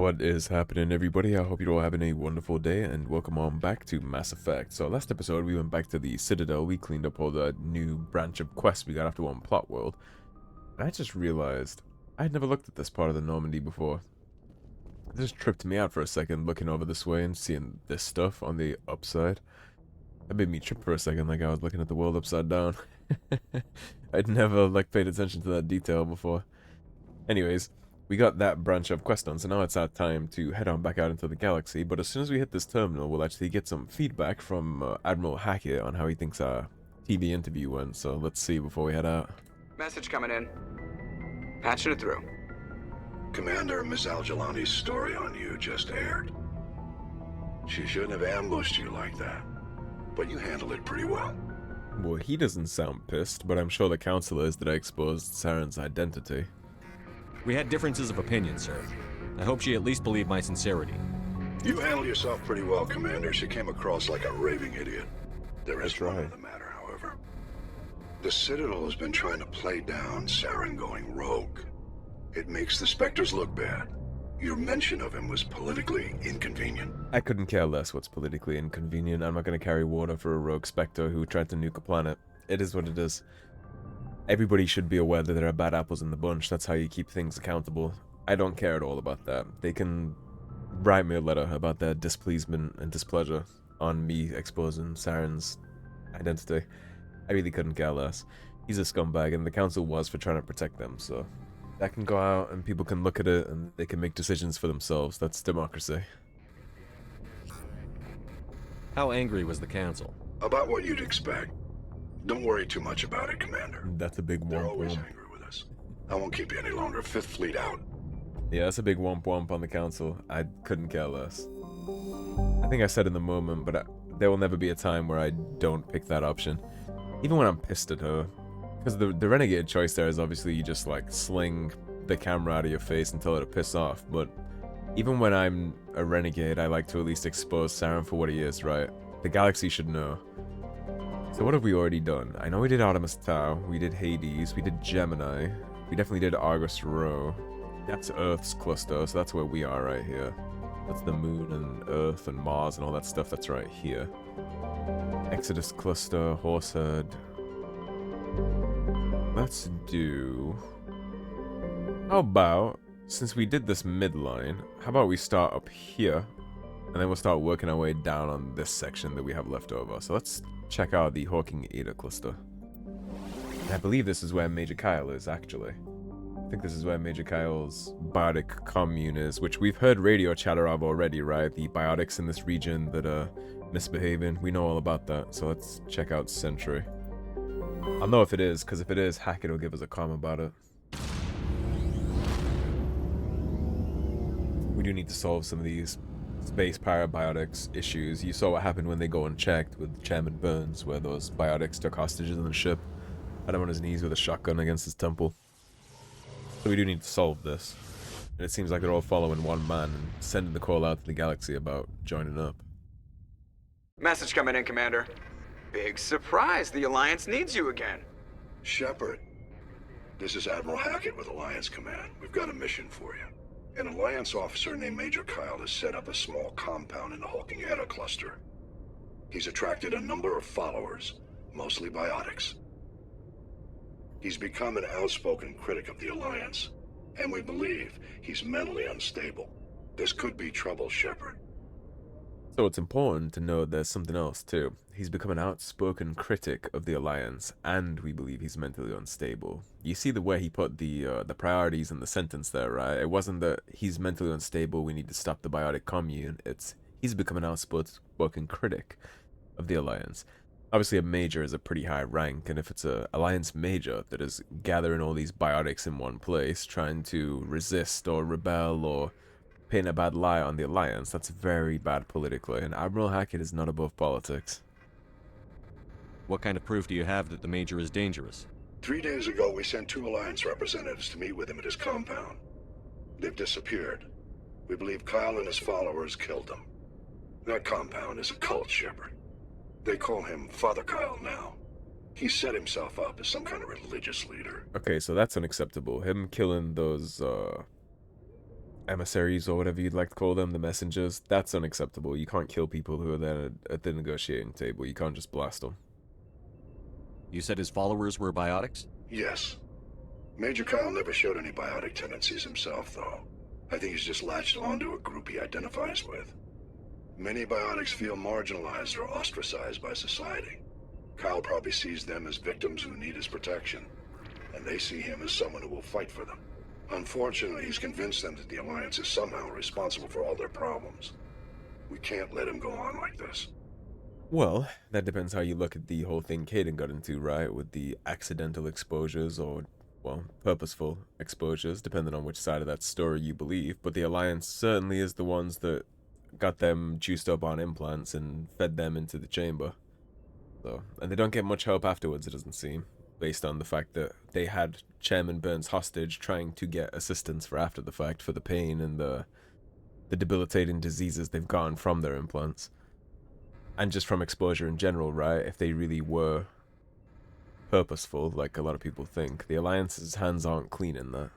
What is happening, everybody? I hope you're all having a wonderful day, and welcome on back to Mass Effect. So last episode, we went back to the Citadel. We cleaned up all the new branch of quests we got after one plot world. And I just realized I had never looked at this part of the Normandy before. It just tripped me out for a second, looking over this way and seeing this stuff on the upside. That made me trip for a second, like I was looking at the world upside down. I'd never, paid attention to that detail before. Anyways, we got that branch of quest done, so now it's our time to head on back out into the galaxy. But as soon as we hit this terminal, we'll actually get some feedback from Admiral Hackett on how he thinks our TV interview went. So let's see before we head out. Message coming in. Patching it through. Commander, Miss Al-Jalani's story on you just aired. She shouldn't have ambushed you like that, but you handled it pretty well. Well, he doesn't sound pissed, but I'm sure the council is that I exposed Saren's identity. We had differences of opinion, sir. I hope she at least believed my sincerity. You handled yourself pretty well, Commander. She came across like a raving idiot. There is one other matter, however. The Citadel has been trying to play down Saren going rogue. It makes the Spectres look bad. Your mention of him was politically inconvenient. I couldn't care less what's politically inconvenient. I'm not going to carry water for a rogue Spectre who tried to nuke a planet. It is what it is. Everybody should be aware that there are bad apples in the bunch. That's how you keep things accountable. I don't care at all about that. They can write me a letter about their displeasement and displeasure on me exposing Saren's identity. I really couldn't care less. He's a scumbag, and the council was for trying to protect them, so that can go out and people can look at it and they can make decisions for themselves. That's democracy. How angry was the council? About what you'd expect. Don't worry too much about it, Commander. That's a big They're womp always womp. angry with us. I won't keep you any longer. Fifth Fleet out. Yeah, that's a big womp womp on the council. I couldn't care less. I think I said in the moment, but there will never be a time where I don't pick that option. Even when I'm pissed at her. Because the renegade choice there is obviously you just sling the camera out of your face and tell her to piss off. But even when I'm a renegade, I like to at least expose Saren for what he is, right? The galaxy should know. So what have we already done? I know we did Artemis Tau, we did Hades, we did Gemini, we definitely did Argus Row. That's Earth's cluster, so that's where we are right here. That's the moon and Earth and Mars and all that stuff that's right here. Exodus cluster, Horsehead. Let's do... How about, since we did this midline, how about we start up here, and then we'll start working our way down on this section that we have left over. So let's check out the Hawking Eta Cluster. And I believe this is where Major Kyle is, actually. I think this is where Major Kyle's Biotic Commune is, which we've heard radio chatter of already, right? The biotics in this region that are misbehaving. We know all about that, so let's check out Sentry. I'll know if it is, because if it is, Hackett will give us a comment about it. We do need to solve some of these space parabiotics issues. You saw what happened when they go unchecked with Chairman Burns, where those biotics took hostages on the ship. Had him on his knees with a shotgun against his temple. So we do need to solve this. And it seems like they're all following one man and sending the call out to the galaxy about joining up. Message coming in, Commander. Big surprise, the Alliance needs you again. Shepard, this is Admiral Hackett with Alliance Command. We've got a mission for you. An Alliance officer named Major Kyle has set up a small compound in the Hawking Eta Cluster. He's attracted a number of followers, mostly biotics. He's become an outspoken critic of the Alliance, and we believe he's mentally unstable. This could be trouble, Shepard. So it's important to know there's something else too. He's become an outspoken critic of the Alliance, and we believe he's mentally unstable. You see the way he put the priorities in the sentence there, right? It wasn't that he's mentally unstable, we need to stop the Biotic Commune. It's he's become an outspoken critic of the Alliance. Obviously a major is a pretty high rank, and if it's a Alliance major that is gathering all these biotics in one place, trying to resist or rebel or paint a bad lie on the Alliance, that's very bad politically, and Admiral Hackett is not above politics. What kind of proof do you have that the Major is dangerous? 3 days ago, we sent 2 Alliance representatives to meet with him at his compound. They've disappeared. We believe Kyle and his followers killed them. That compound is a cult, Shepard. They call him Father Kyle now. He set himself up as some kind of religious leader. Okay, so that's unacceptable. Him killing those emissaries or whatever you'd like to call them, the messengers, that's unacceptable. You can't kill people who are there at the negotiating table. You can't just blast them. You said his followers were biotics? Yes. Major Kyle never showed any biotic tendencies himself, though. I think he's just latched onto a group he identifies with. Many biotics feel marginalized or ostracized by society. Kyle probably sees them as victims who need his protection, and they see him as someone who will fight for them. Unfortunately, he's convinced them that the Alliance is somehow responsible for all their problems. We can't let him go on like this. Well, that depends how you look at the whole thing Caden got into, right? With the accidental exposures or, well, purposeful exposures, depending on which side of that story you believe. But the Alliance certainly is the ones that got them juiced up on implants and fed them into the chamber. So, and they don't get much help afterwards, it doesn't seem, based on the fact that they had Chairman Burns hostage trying to get assistance for after the fact for the pain and the debilitating diseases they've gotten from their implants. And just from exposure in general, right? If they really were purposeful, like a lot of people think, the Alliance's hands aren't clean in that.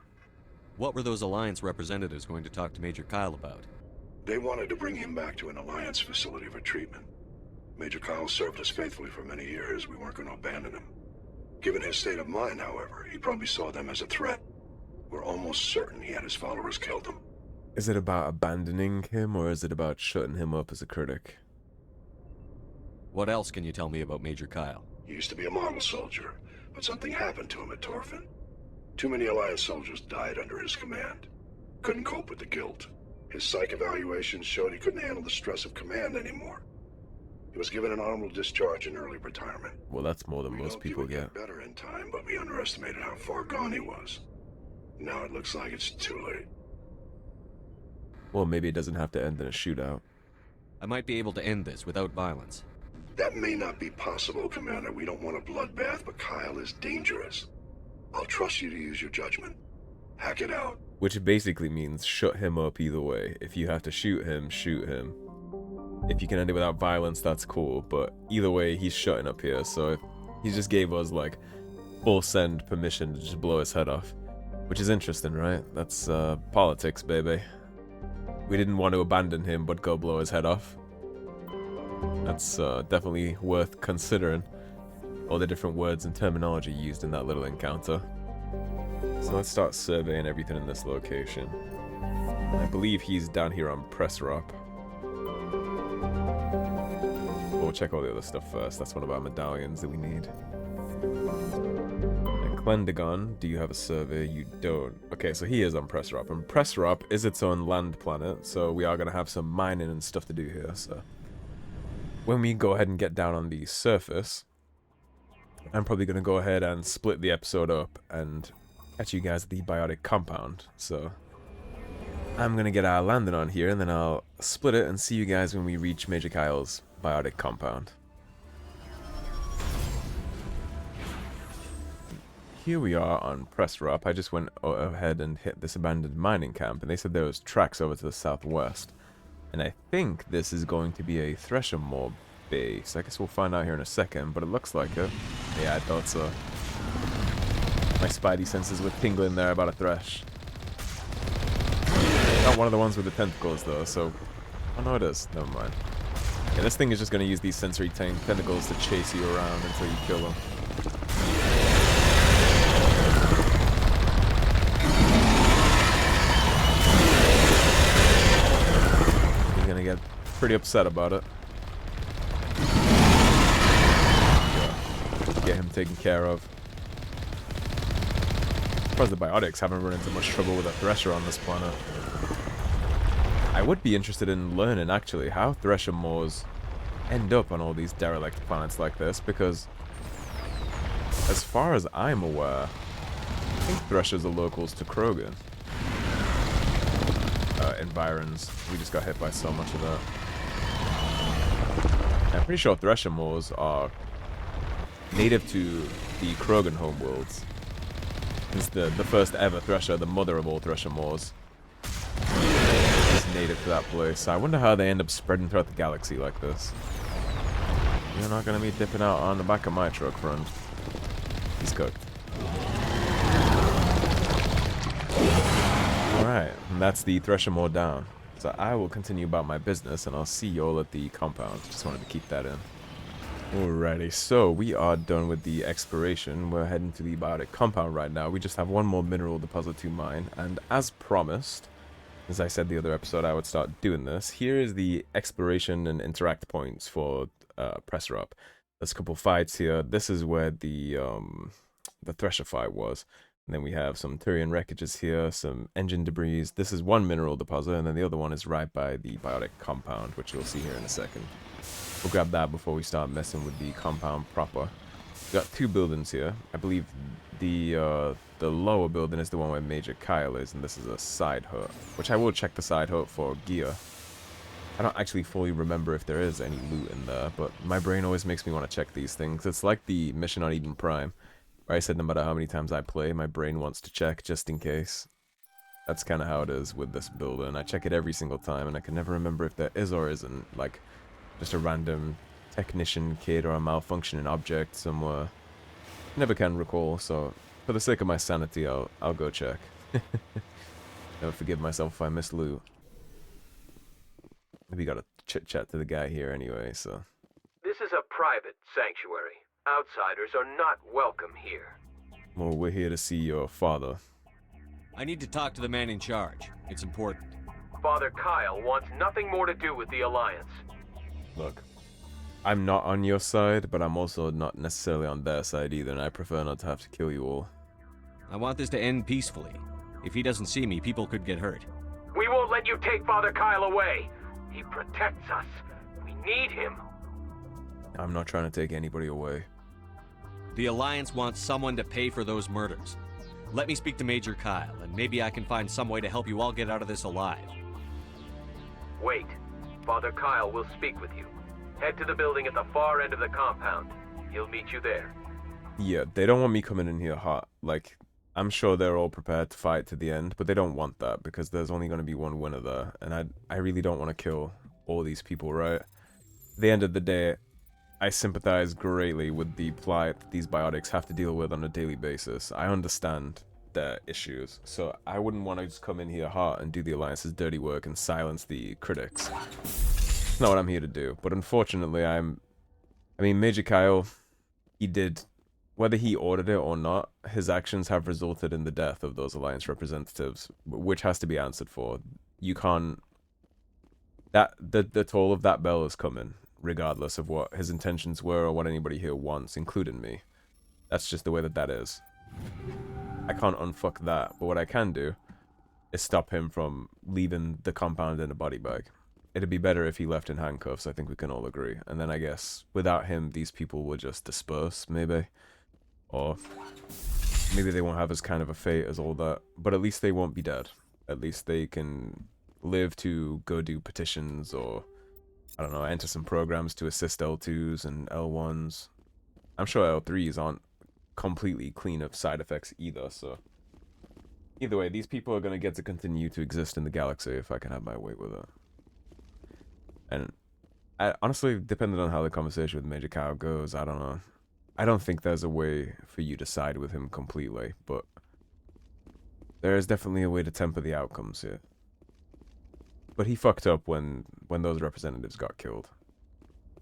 What were those Alliance representatives going to talk to Major Kyle about? They wanted to bring him back to an Alliance facility for treatment. Major Kyle served us faithfully for many years. We weren't going to abandon him. Given his state of mind, however, he probably saw them as a threat. We're almost certain he had his followers killed him. Is it about abandoning him, or is it about shutting him up as a critic? What else can you tell me about Major Kyle? He used to be a model soldier, but something happened to him at Torfin. Too many Alliance soldiers died under his command. Couldn't cope with the guilt. His psych evaluations showed he couldn't handle the stress of command anymore. He was given an honorable discharge in early retirement. Well, that's more than most people get. Better in time, but we underestimated how far gone he was. Now it looks like it's too late. Well, maybe it doesn't have to end in a shootout. I might be able to end this without violence. That may not be possible, Commander. We don't want a bloodbath, but Kyle is dangerous. I'll trust you to use your judgment. Hack it out. Which basically means shut him up either way. If you have to shoot him, shoot him. If you can end it without violence, that's cool, but either way, he's shutting up here, so if he just gave us, like, full send permission to just blow his head off. Which is interesting, right? That's, politics, baby. We didn't want to abandon him, but go blow his head off. That's, definitely worth considering. All the different words and terminology used in that little encounter. So let's start surveying everything in this location. I believe he's down here on Presrop. We'll check all the other stuff first. That's one of our medallions that we need. And Clendagon, do you have a survey? You don't. Okay, so he is on Presrop. And Presrop is its own land planet, so we are going to have some mining and stuff to do here. So when we go ahead and get down on the surface, I'm probably going to go ahead and split the episode up and catch you guys at the Biotic compound. So I'm going to get our landing on here, and then I'll split it and see you guys when we reach Major Kyle's Biotic compound. Here we are on Presrop. I just went ahead and hit this abandoned mining camp, and they said there was tracks over to the southwest. And I think this is going to be a Thresher mob base. I guess we'll find out here in a second, but it looks like it. Yeah, I thought so. My spidey senses were tingling there about a thresh. Not one of the ones with the tentacles, though, so... Oh, no, it is. Never mind. Yeah, this thing is just going to use these sensory tentacles to chase you around until you kill them. You're going to get pretty upset about it. Yeah. Get him taken care of. I'm surprised the Biotics haven't run into much trouble with a Thresher on this planet. I would be interested in learning, actually, how Thresher Moors end up on all these derelict planets like this, because as far as I'm aware, I think Threshers are locals to Krogan. Environs. We just got hit by so much of that. I'm pretty sure Thresher Moors are native to the Krogan homeworlds. It's the first ever Thresher, the mother of all Thresher Moors, is native to that place. I wonder how they end up spreading throughout the galaxy like this. You're not going to be dipping out on the back of my truck, friend. He's cooked. Alright, and that's the Thresher Moor down. So I will continue about my business, and I'll see y'all at the compound. Just wanted to keep that in. Alrighty, so we are done with the exploration. We're heading to the Biotic compound right now. We just have one more mineral deposit to mine, and as promised, as I said the other episode, I would start doing this. Here is the exploration and interact points for Presrop. There's a couple fights here. This is where the Thresher fight was. And then we have some Turian wreckages here, some engine debris. This is one mineral deposit, and then the other one is right by the Biotic compound, which you'll see here in a second. We'll grab that before we start messing with the compound proper. We've got two buildings here. I believe the lower building is the one where Major Kyle is, and this is a side hut, which I will check the side hut for gear. I don't actually fully remember if there is any loot in there, but my brain always makes me want to check these things. It's like the mission on Eden Prime, where I said no matter how many times I play, my brain wants to check just in case. That's kind of how it is with this building. I check it every single time, and I can never remember if there is or isn't, like, just a random technician kit or a malfunctioning object somewhere. Never can recall, so for the sake of my sanity, I'll go check. Never forgive myself if I miss loot. We gotta chit-chat to the guy here anyway, so... This is a private sanctuary. Outsiders are not welcome here. Well, we're here to see your father. I need to talk to the man in charge. It's important. Father Kyle wants nothing more to do with the Alliance. Look, I'm not on your side, but I'm also not necessarily on their side either, and I prefer not to have to kill you all. I want this to end peacefully. If he doesn't see me, people could get hurt. We won't let you take Father Kyle away. He protects us. We need him. I'm not trying to take anybody away. The Alliance wants someone to pay for those murders. Let me speak to Major Kyle, and maybe I can find some way to help you all get out of this alive. Wait. Father Kyle will speak with you. Head to the building at the far end of the compound. He'll meet you there. Yeah, they don't want me coming in here hot. Like, I'm sure they're all prepared to fight to the end, but they don't want that because there's only going to be one winner there, and I really don't want to kill all these people, right? At the end of the day, I sympathize greatly with the plight that these biotics have to deal with on a daily basis. I understand their issues, so I wouldn't want to just come in here hot and do the Alliance's dirty work and silence the critics. It's not what I'm here to do, but unfortunately I mean, Major Kyle, he did, whether he ordered it or not, his actions have resulted in the death of those Alliance representatives, which has to be answered for. You can't, the toll of that bell is coming, regardless of what his intentions were or what anybody here wants, including me. That's just the way that is. I can't unfuck that, but what I can do is stop him from leaving the compound in a body bag. It'd be better if he left in handcuffs, I think we can all agree. And then I guess, without him, these people will just disperse, maybe. Or maybe they won't have as kind of a fate as all that, but at least they won't be dead. At least they can live to go do petitions or, I don't know, enter some programs to assist L2s and L1s. I'm sure L3s aren't completely clean of side effects either, so... Either way, these people are going to get to continue to exist in the galaxy if I can have my way with it. And honestly, depending on how the conversation with Major Kyle goes, I don't know. I don't think there's a way for you to side with him completely, but there is definitely a way to temper the outcomes here. But he fucked up when those representatives got killed.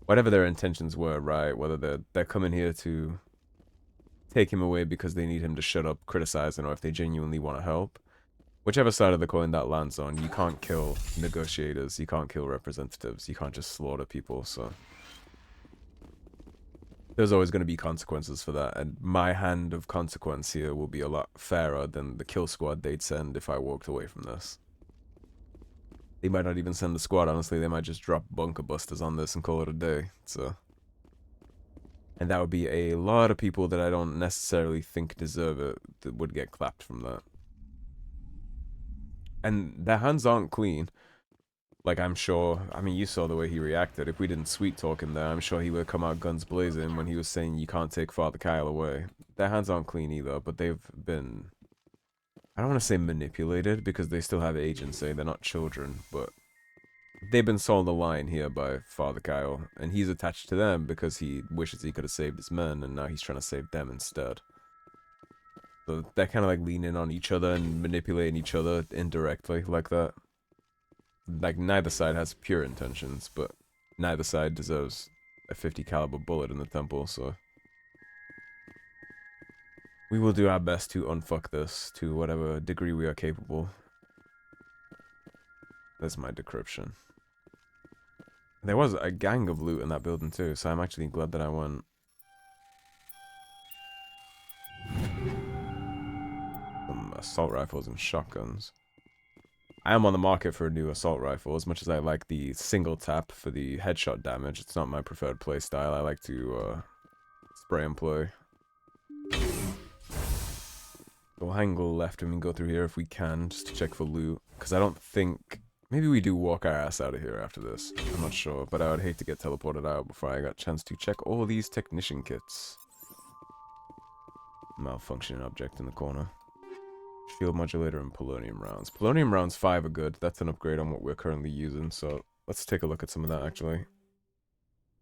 Whatever their intentions were, right? Whether they're coming here to take him away because they need him to shut up criticizing, or if they genuinely want to help. Whichever side of the coin that lands on, you can't kill negotiators, you can't kill representatives, you can't just slaughter people, so... There's always going to be consequences for that, and my hand of consequence here will be a lot fairer than the kill squad they'd send if I walked away from this. They might not even send the squad, honestly, they might just drop bunker busters on this and call it a day, so... And that would be a lot of people that I don't necessarily think deserve it that would get clapped from that. And their hands aren't clean. Like, I'm sure, I mean, you saw the way he reacted. If we didn't sweet talk him there, I'm sure he would come out guns blazing when he was saying you can't take Father Kyle away. Their hands aren't clean either, but they've been... I don't want to say manipulated, because they still have agency, they're not children, but... They've been sold a line here by Father Kyle, and he's attached to them because he wishes he could have saved his men, and now he's trying to save them instead. So they're kind of like leaning on each other and manipulating each other indirectly like that. Like neither side has pure intentions, but neither side deserves a 50 caliber bullet in the temple, so we will do our best to unfuck this to whatever degree we are capable. There's my decryption. There was a gang of loot in that building too, so I'm actually glad that I went. Some assault rifles and shotguns. I am on the market for a new assault rifle. As much as I like the single tap for the headshot damage, it's not my preferred playstyle. I like to spray and play. We'll angle left and we can go through here if we can, just to check for loot. Because I don't think... Maybe we do walk our ass out of here after this. I'm not sure, but I would hate to get teleported out before I got a chance to check all these technician kits. Malfunctioning object in the corner. Shield modulator and polonium rounds. Polonium rounds 5 are good. That's an upgrade on what we're currently using, so let's take a look at some of that actually.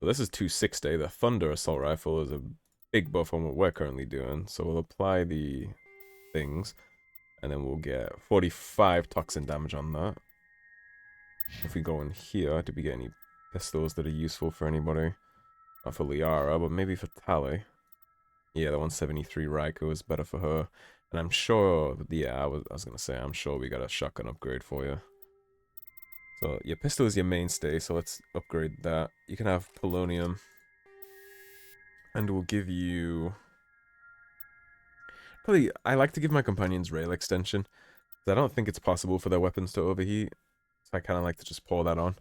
So this is 260. The Thunder assault rifle is a big buff on what we're currently doing, so we'll apply the things, and then we'll get 45 toxin damage on that. If we go in here, did we get any pistols that are useful for anybody? Not for Liara, but maybe for Tali. Yeah, the 173 Raikou is better for her. And I'm sure, yeah, I was gonna say, I'm sure we got a shotgun upgrade for you. So, your pistol is your mainstay, so let's upgrade that. You can have polonium. And we'll give you... Probably, I like to give my companions rail extension. Because I don't think it's possible for their weapons to overheat. So I kind of like to just pour that on.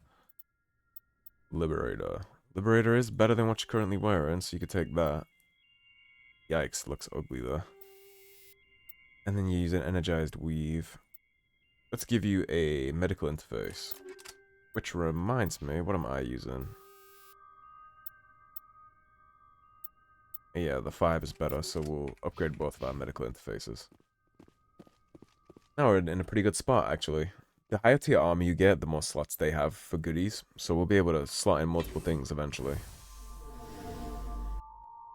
Liberator. Liberator is better than what you're currently wearing, so you could take that. Yikes, looks ugly though. And then you use an energized weave. Let's give you a medical interface. Which reminds me, what am I using? Yeah, the 5 is better, so we'll upgrade both of our medical interfaces. Now we're in a pretty good spot, actually. The higher tier armor you get, the more slots they have for goodies, so we'll be able to slot in multiple things eventually.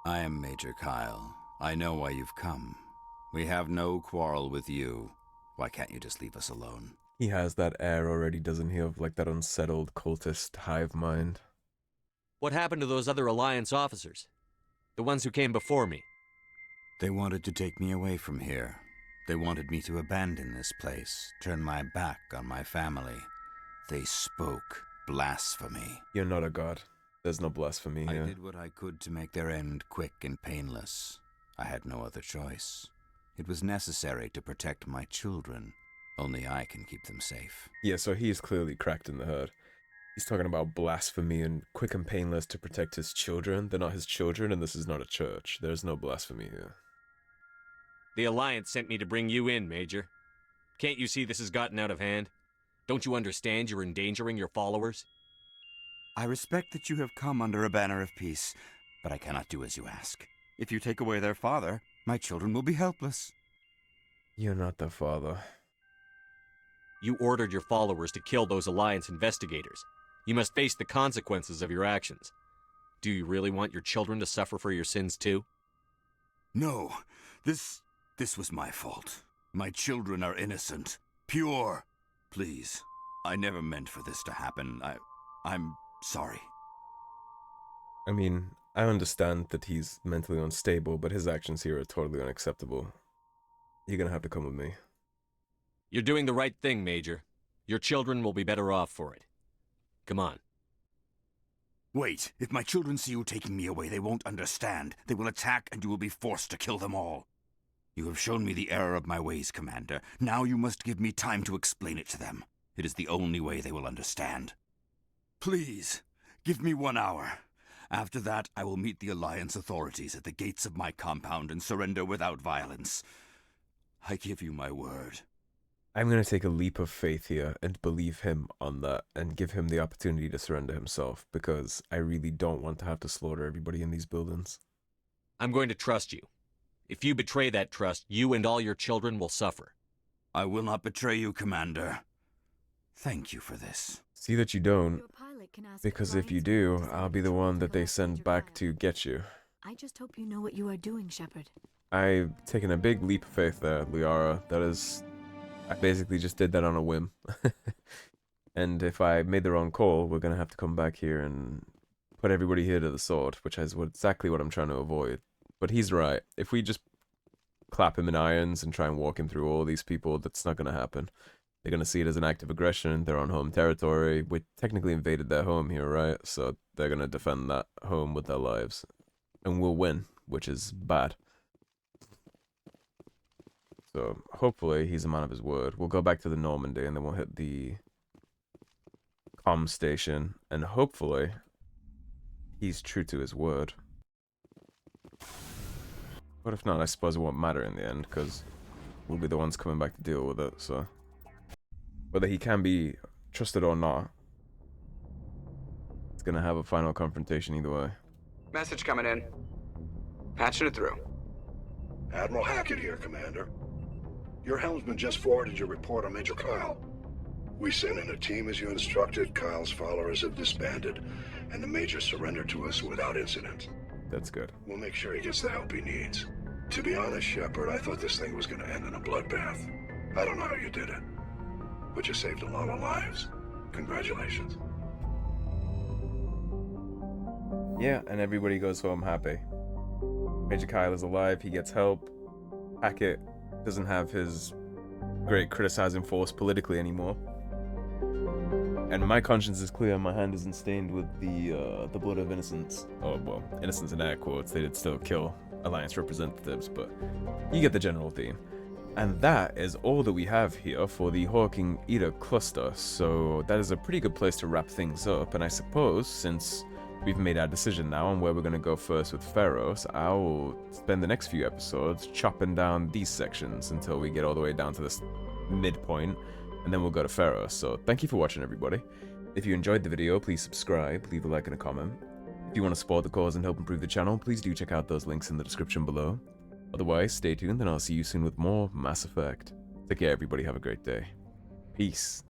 I am Major Kyle. I know why you've come. We have no quarrel with you. Why can't you just leave us alone? He has that air already, doesn't he, of like that unsettled cultist hive mind. What happened to those other Alliance officers? The ones who came before me? They wanted to take me away from here. They wanted me to abandon this place, turn my back on my family. They spoke blasphemy. You're not a god. There's no blasphemy here. I did what I could to make their end quick and painless. I had no other choice. It was necessary to protect my children. Only I can keep them safe. Yeah, so he's clearly cracked in the head. He's talking about blasphemy and quick and painless to protect his children. They're not his children, and this is not a church. There's no blasphemy here. The Alliance sent me to bring you in, Major. Can't you see this has gotten out of hand? Don't you understand you're endangering your followers? I respect that you have come under a banner of peace, but I cannot do as you ask. If you take away their father, my children will be helpless. You're not the father. You ordered your followers to kill those Alliance investigators. You must face the consequences of your actions. Do you really want your children to suffer for your sins too? No, this was my fault. My children are innocent, pure. Please, I never meant for this to happen. I'm sorry. I mean, I understand that he's mentally unstable, but his actions here are totally unacceptable. You're gonna have to come with me. You're doing the right thing, Major. Your children will be better off for it. Come on. Wait, if my children see you taking me away, they won't understand. They will attack and you will be forced to kill them all. You have shown me the error of my ways, Commander. Now you must give me time to explain it to them. It is the only way they will understand. Please, give me 1 hour. After that, I will meet the Alliance authorities at the gates of my compound and surrender without violence. I give you my word. I'm gonna take a leap of faith here and believe him on that and give him the opportunity to surrender himself, because I really don't want to have to slaughter everybody in these buildings. I'm going to trust you. If you betray that trust, you and all your children will suffer. I will not betray you, Commander. Thank you for this. See that you don't, because if you do, I'll be the one that they send back to get you. I just hope you know what you are doing, Shepard. I've taken a big leap of faith there, Liara. I basically just did that on a whim. And if I made the wrong call, we're gonna have to come back here and put everybody here to the sword, which is exactly what I'm trying to avoid. But he's right. If we just clap him in irons and try and walk him through all these people, that's not gonna happen. They're gonna see it as an act of aggression. They're on home territory. We technically invaded their home here, right? So they're gonna defend that home with their lives. And we'll win, which is bad. So hopefully he's a man of his word. We'll go back to the Normandy and then we'll hit the comm station. And hopefully he's true to his word. But if not, I suppose it won't matter in the end, because we'll be the ones coming back to deal with it, so... Whether he can be trusted or not, it's gonna have a final confrontation either way. Message coming in. Patching it through. Admiral Hackett here, Commander. Your helmsman just forwarded your report on Major Kyle. We sent in a team as you instructed. Kyle's followers have disbanded, and the Major surrendered to us without incident. That's good. We'll make sure he gets the help he needs. To be honest, Shepard, I thought this thing was gonna end in a bloodbath. I don't know how you did it, but you saved a lot of lives. Congratulations. Yeah, and everybody goes home happy. Major Kyle is alive, he gets help. Hackett doesn't have his great criticizing force politically anymore. And my conscience is clear, my hand isn't stained with the blood of innocents. Oh, well, innocents in air quotes, they did still kill Alliance representatives, but you get the general theme. And that is all that we have here for the Hawking Eta Cluster, so that is a pretty good place to wrap things up, and I suppose, since we've made our decision now on where we're going to go first with Pharaohs, I'll spend the next few episodes chopping down these sections until we get all the way down to this midpoint, and then we'll go to Pharaohs. So thank you for watching, everybody. If you enjoyed the video, please subscribe, leave a like and a comment. If you want to support the cause and help improve the channel, please do check out those links in the description below. Otherwise, stay tuned and I'll see you soon with more Mass Effect. Take care, everybody. Have a great day. Peace.